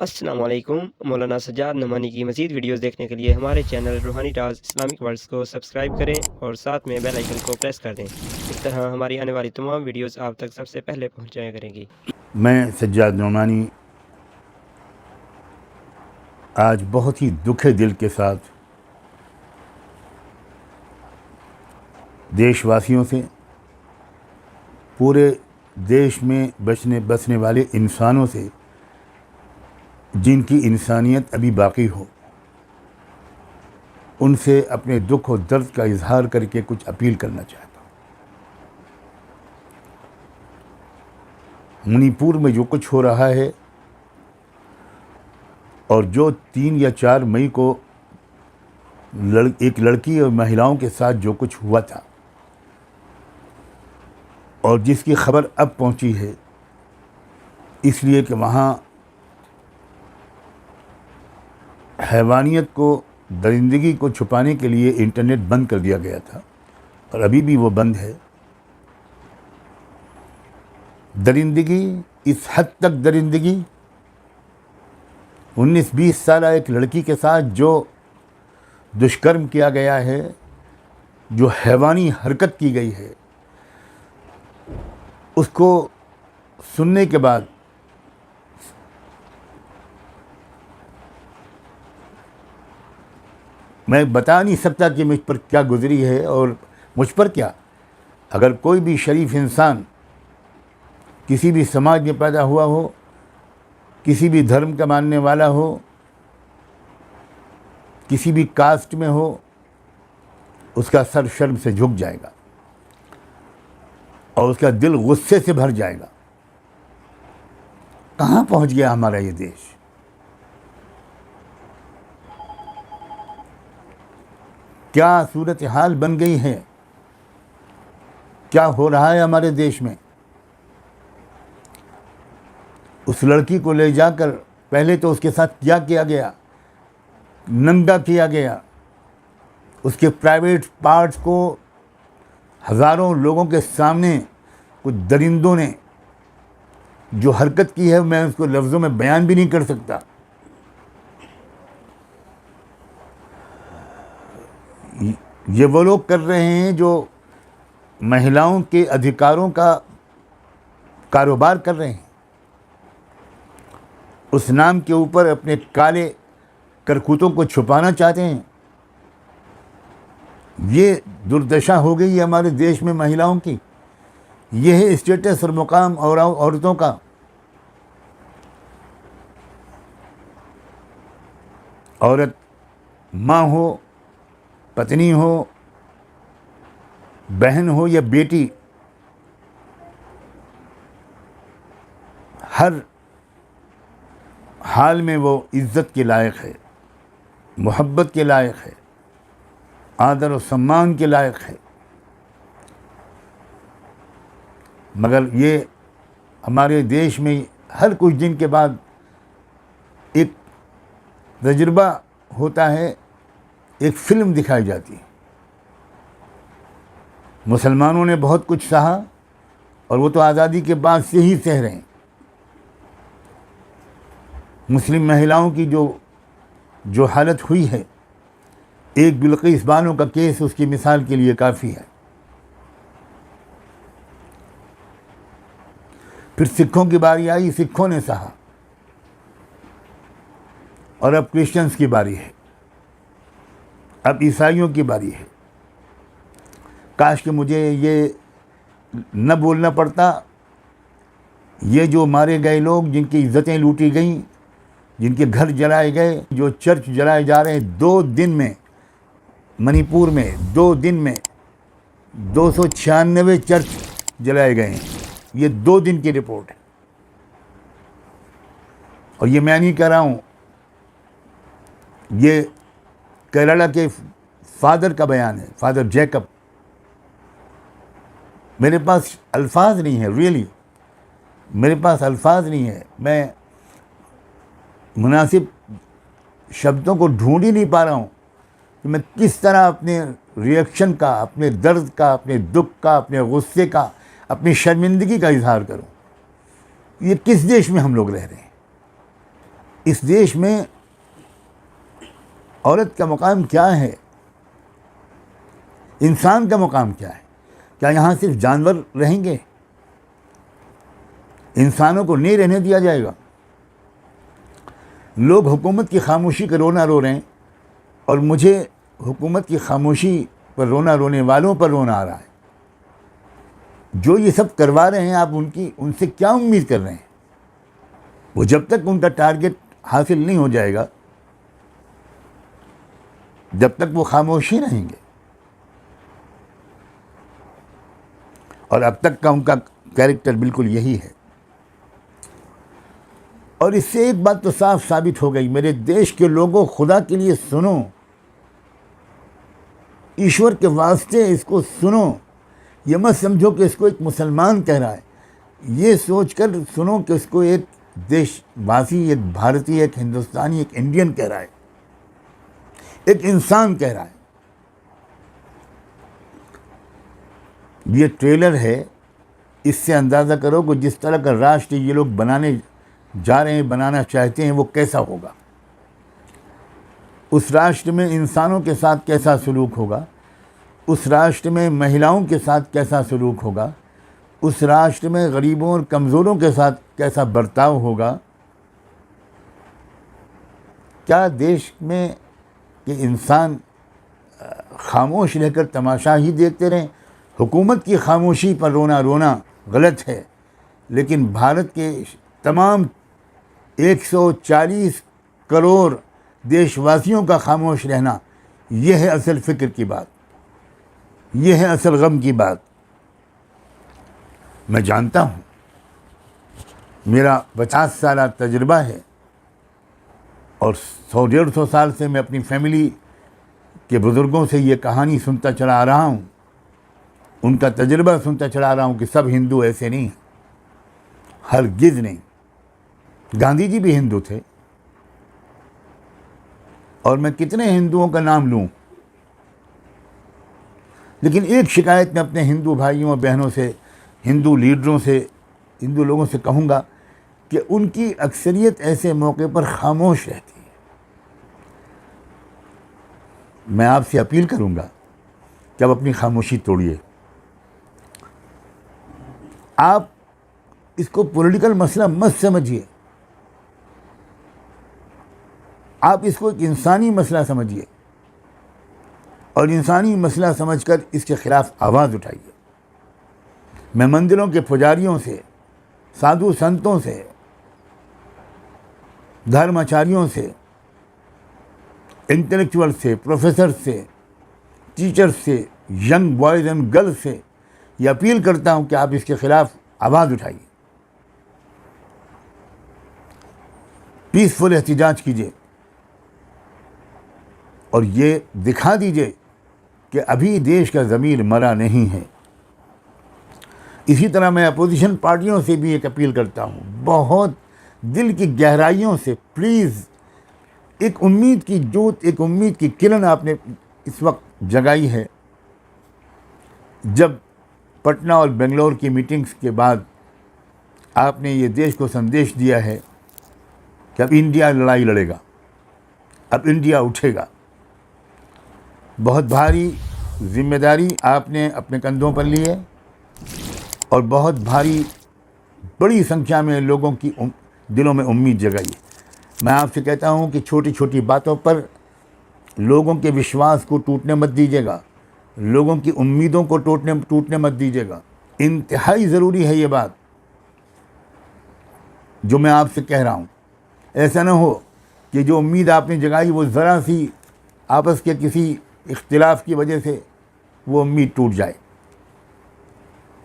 अस्सलामुअलैकुम। मौलाना सज्जाद नमानी की मज़ीद वीडियोज़ देखने के लिए हमारे चैनल रूहानी टाज इस्लामिक वर्ड्स को सब्सक्राइब करें और साथ में बेल आइकन को प्रेस कर दें। इस तरह हमारी आने वाली तमाम वीडियोज़ आप तक सबसे पहले पहुँच जाया करेंगी। मैं सज्जाद नोमानी आज बहुत ही दुखे दिल के साथ देशवासियों से, पूरे देश में बसने वाले इंसानों से जिनकी इंसानियत अभी बाकी हो, उनसे अपने दुख और दर्द का इजहार करके कुछ अपील करना चाहता हूँ। मणिपुर में जो कुछ हो रहा है और जो 3 या 4 मई को एक लड़की और महिलाओं के साथ जो कुछ हुआ था और जिसकी खबर अब पहुंची है, इसलिए कि वहाँ हैवानियत को, दरिंदगी को छुपाने के लिए इंटरनेट बंद कर दिया गया था और अभी भी वो बंद है। दरिंदगी, इस हद तक दरिंदगी, 19-20 साल एक लड़की के साथ जो दुष्कर्म किया गया है, जो हैवानी हरकत की गई है, उसको सुनने के बाद मैं बता नहीं सकता कि मुझ पर क्या गुजरी है और मुझ पर क्या। अगर कोई भी शरीफ इंसान किसी भी समाज में पैदा हुआ हो, किसी भी धर्म का मानने वाला हो, किसी भी कास्ट में हो, उसका सर शर्म से झुक जाएगा और उसका दिल गुस्से से भर जाएगा। कहाँ पहुँच गया हमारा ये देश? क्या सूरत हाल बन गई है? क्या हो रहा है हमारे देश में? उस लड़की को ले जाकर पहले तो उसके साथ क्या किया गया, नंगा किया गया। उसके प्राइवेट पार्ट्स को हज़ारों लोगों के सामने कुछ दरिंदों ने जो हरकत की है, मैं उसको लफ्ज़ों में बयान भी नहीं कर सकता। ये वो लोग कर रहे हैं जो महिलाओं के अधिकारों का कारोबार कर रहे हैं। उस नाम के ऊपर अपने काले करतूतों को छुपाना चाहते हैं। ये दुर्दशा हो गई है हमारे देश में महिलाओं की। ये है स्टेटस और मुकाम और औरतों का। औरत माँ हो, पत्नी हो, बहन हो या बेटी, हर हाल में वो इज़्ज़त के लायक है, मोहब्बत के लायक है, आदर और सम्मान के लायक है। मगर ये हमारे देश में हर कुछ दिन के बाद एक तजुर्बा होता है, एक फ़िल्म दिखाई जाती है। मुसलमानों ने बहुत कुछ सहा और वो तो आज़ादी के बाद से ही सह रहे हैं। मुस्लिम महिलाओं की जो हालत हुई है, एक बिल्किस बानो का केस उसकी मिसाल के लिए काफ़ी है। फिर सिखों की बारी आई, सिखों ने सहा और अब क्रिश्चियंस की बारी है, अब ईसाइयों की बारी है। काश कि मुझे ये न बोलना पड़ता। ये जो मारे गए लोग, जिनकी इज़्ज़तें लूटी गईं, जिनके घर जलाए गए, जो चर्च जलाए जा रहे हैं, 2 दिन में मणिपुर में 2 दिन में 296 चर्च जलाए गए हैं। ये 2 दिन की रिपोर्ट है और ये मैं नहीं कह रहा हूँ, ये केरला के फादर का बयान है, फादर जैकब। मेरे पास अल्फाज नहीं है, रियली मेरे पास अल्फाज नहीं है। मैं मुनासिब शब्दों को ढूंढ ही नहीं पा रहा हूँ कि मैं किस तरह अपने रिएक्शन का, अपने दर्द का, अपने दुख का, अपने गुस्से का, अपनी शर्मिंदगी का इजहार करूँ। ये किस देश में हम लोग रह रहे हैं? इस देश में औरत का मुकाम क्या है, इंसान का मुकाम क्या है? क्या यहाँ सिर्फ जानवर रहेंगे? इंसानों को नहीं रहने दिया जाएगा? लोग हुकूमत की खामोशी का रोना रो रहे हैं और मुझे हुकूमत की खामोशी पर रोना रोने वालों पर रोना आ रहा है। जो ये सब करवा रहे हैं, आप उनसे क्या उम्मीद कर रहे हैं? वो जब तक उनका टारगेट हासिल नहीं हो जाएगा, जब तक वो खामोश ही रहेंगे। और अब तक का उनका कैरेक्टर बिल्कुल यही है। और इससे एक बात तो साफ साबित हो गई, मेरे देश के लोगों, खुदा के लिए सुनो, ईश्वर के वास्ते इसको सुनो। ये मत समझो कि इसको एक मुसलमान कह रहा है, ये सोचकर सुनो कि इसको एक देशवासी, एक भारतीय, एक हिंदुस्तानी, एक इंडियन कह रहा है, एक इंसान कह रहा है। ये ट्रेलर है, इससे अंदाज़ा करो कि जिस तरह का राष्ट्र ये लोग बनाने जा रहे हैं, बनाना चाहते हैं, वो कैसा होगा। उस राष्ट्र में इंसानों के साथ कैसा सलूक होगा, उस राष्ट्र में महिलाओं के साथ कैसा सलूक होगा, उस राष्ट्र में गरीबों और कमज़ोरों के साथ कैसा बर्ताव होगा। क्या देश में कि इंसान खामोश रहकर तमाशा ही देखते रहें? हुकूमत की खामोशी पर रोना गलत है, लेकिन भारत के तमाम 140 करोड़ देशवासियों का खामोश रहना, यह है असल फ़िक्र की बात, यह है असल गम की बात। मैं जानता हूँ, मेरा 50 साल तजुर्बा है और 100-150 साल से मैं अपनी फैमिली के बुज़ुर्गों से ये कहानी सुनता चला आ रहा हूँ, उनका तजुर्बा सुनता चला आ रहा हूँ कि सब हिंदू ऐसे नहीं, हरगिज़ नहीं। गांधी जी भी हिंदू थे, और मैं कितने हिंदुओं का नाम लूँ, लेकिन एक शिकायत मैं अपने हिंदू भाइयों और बहनों से, हिंदू लीडरों से, हिंदू लोगों से कहूँगा कि उनकी अक्सरियत ऐसे मौके पर खामोश रहती है। मैं आपसे अपील करूँगा कि आप अपनी खामोशी तोड़िए। आप इसको पॉलिटिकल मसला मत समझिए, आप इसको एक इंसानी मसला समझिए और इंसानी मसला समझकर इसके ख़िलाफ़ आवाज़ उठाइए। मैं मंदिरों के पुजारियों से, साधु संतों से, धर्माचार्यों से, इंटेलेक्चुअल से, प्रोफेसर से, टीचर्स से, यंग बॉयज़ एंड गर्ल्स से ये अपील करता हूँ कि आप इसके ख़िलाफ़ आवाज़ उठाइए, पीसफुल एहतिजाज कीजिए और ये दिखा दीजिए कि अभी देश का ज़मीर मरा नहीं है। इसी तरह मैं अपोजिशन पार्टियों से भी एक अपील करता हूँ, बहुत दिल की गहराइयों से, प्लीज़ एक उम्मीद की जोत, एक उम्मीद की किरण आपने इस वक्त जगाई है। जब पटना और बेंगलोर की मीटिंग्स के बाद आपने ये देश को संदेश दिया है कि अब इंडिया लड़ाई लड़ेगा, अब इंडिया उठेगा, बहुत भारी जिम्मेदारी आपने अपने कंधों पर ली है और बहुत भारी, बड़ी संख्या में लोगों की दिलों में उम्मीद जगाई है। मैं आपसे कहता हूँ कि छोटी छोटी बातों पर लोगों के विश्वास को टूटने मत दीजिएगा, लोगों की उम्मीदों को टूटने मत दीजिएगा। इंतहाई ज़रूरी है ये बात जो मैं आपसे कह रहा हूँ। ऐसा ना हो कि जो उम्मीद आपने जगाई वो ज़रा सी आपस के किसी इख्तिलाफ़ की वजह से वो उम्मीद टूट जाए।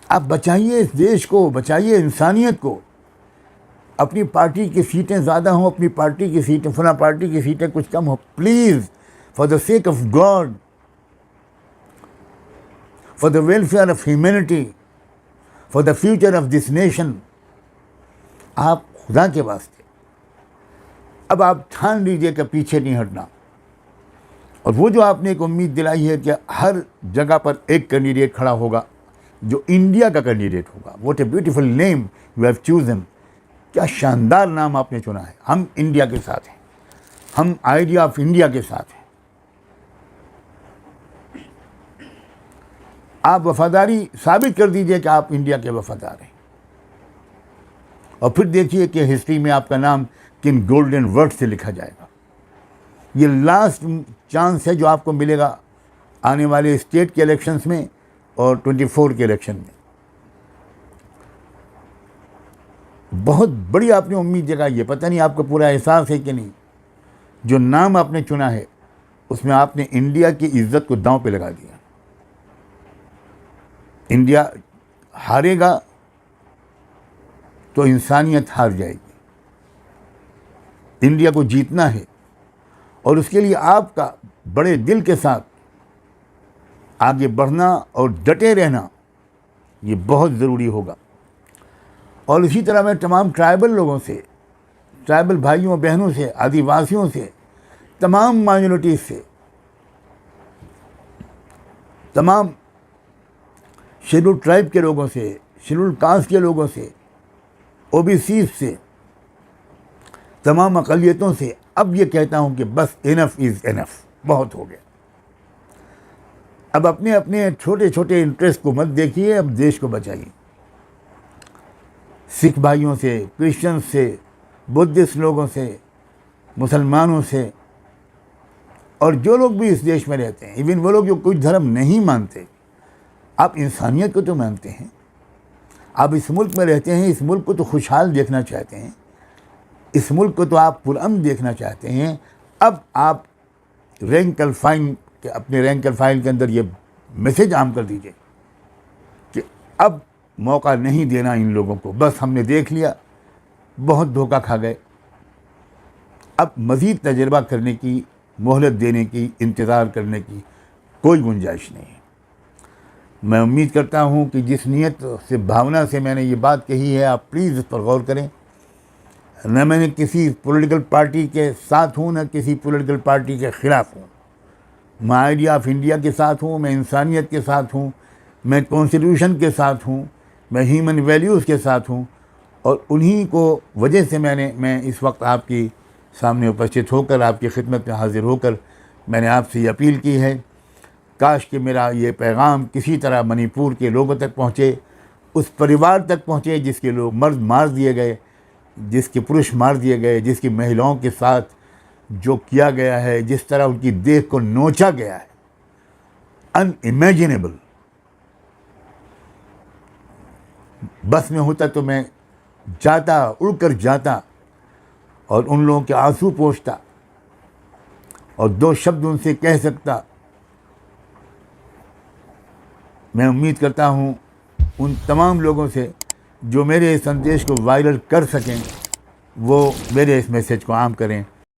आप बचाइए इस देश को, बचाइए इंसानियत को। अपनी पार्टी की सीटें ज़्यादा हों, अपनी पार्टी की सीटें, फला पार्टी की सीटें कुछ कम हो, please, for the sake of God, for the welfare of humanity, for the future of this nation, आप खुदा के वास्ते अब आप ठान लीजिए कि पीछे नहीं हटना। और वो जो आपने एक उम्मीद दिलाई है कि हर जगह पर एक कैंडिडेट खड़ा होगा जो इंडिया का कैंडिडेट होगा, what a beautiful name you have chosen, क्या शानदार नाम आपने चुना है। हम इंडिया के साथ हैं, हम आइडिया ऑफ इंडिया के साथ हैं। आप वफादारी साबित कर दीजिए कि आप इंडिया के वफादार हैं, और फिर देखिए कि हिस्ट्री में आपका नाम किन गोल्डन वर्ड से लिखा जाएगा। ये लास्ट चांस है जो आपको मिलेगा आने वाले स्टेट के इलेक्शंस में और 24 के इलेक्शन में। बहुत बड़ी आपने उम्मीद जगाई है, पता नहीं आपको पूरा एहसास है कि नहीं। जो नाम आपने चुना है उसमें आपने इंडिया की इज्जत को दांव पे लगा दिया। इंडिया हारेगा तो इंसानियत हार जाएगी। इंडिया को जीतना है और उसके लिए आपका बड़े दिल के साथ आगे बढ़ना और डटे रहना ये बहुत ज़रूरी होगा। और इसी तरह मैं तमाम ट्राइबल लोगों से, ट्राइबल भाइयों बहनों से, आदिवासियों से, तमाम माइनॉरिटीज़ से, तमाम शेड्यूल ट्राइब के लोगों से, शेड्यूल कास्ट के लोगों से, ओबीसी से, तमाम अक़लियतों से अब ये कहता हूँ कि बस इनफ इज़ इनफ, बहुत हो गया। अब अपने अपने छोटे छोटे इंटरेस्ट को मत देखिए, अब देश को बचाइए। सिख भाइयों से, क्रिश्चियन से, बुद्धिस्ट लोगों से, मुसलमानों से, और जो लोग भी इस देश में रहते हैं, इवन वो लोग जो कुछ धर्म नहीं मानते, आप इंसानियत को तो मानते हैं, आप इस मुल्क में रहते हैं, इस मुल्क को तो खुशहाल देखना चाहते हैं, इस मुल्क को तो आप पुरअमन देखना चाहते हैं। अब आप रैंक एंड फाइल के, अपने रैंक एंड फाइल के अंदर ये मैसेज आम कर दीजिए कि अब मौका नहीं देना इन लोगों को, बस हमने देख लिया, बहुत धोखा खा गए, अब मज़ीद तजर्बा करने की, मोहलत देने की, इंतज़ार करने की कोई गुंजाइश नहीं है। मैं उम्मीद करता हूँ कि जिस नीयत से, भावना से मैंने ये बात कही है, आप प्लीज़ इस पर गौर करें। न मैंने किसी पॉलिटिकल पार्टी के साथ हूँ, न किसी पॉलिटिकल पार्टी के ख़िलाफ़ हूँ। मैं आइडिया ऑफ इंडिया के साथ हूँ, मैं इंसानियत के साथ हूँ, मैं कॉन्स्टिट्यूशन के साथ हूँ, मैं ह्यूमन वैल्यूज़ के साथ हूँ, और उन्हीं को वजह से मैं इस वक्त आपकी सामने उपस्थित होकर, आपकी खिदमत में हाज़िर होकर मैंने आपसे ये अपील की है। काश कि मेरा ये पैगाम किसी तरह मणिपुर के लोगों तक पहुँचे, उस परिवार तक पहुँचे जिसके लोग मर्द मार दिए गए, जिसके पुरुष मार दिए गए, जिसकी महिलाओं के साथ जो किया गया है, जिस तरह उनकी देह को नोचा गया है, अनइमेजिनेबल। बस में होता तो मैं जाता, उड़कर जाता और उन लोगों के आंसू पोंछता और दो शब्द उनसे कह सकता। मैं उम्मीद करता हूँ उन तमाम लोगों से जो मेरे इस संदेश को वायरल कर सकें, वो मेरे इस मैसेज को आम करें।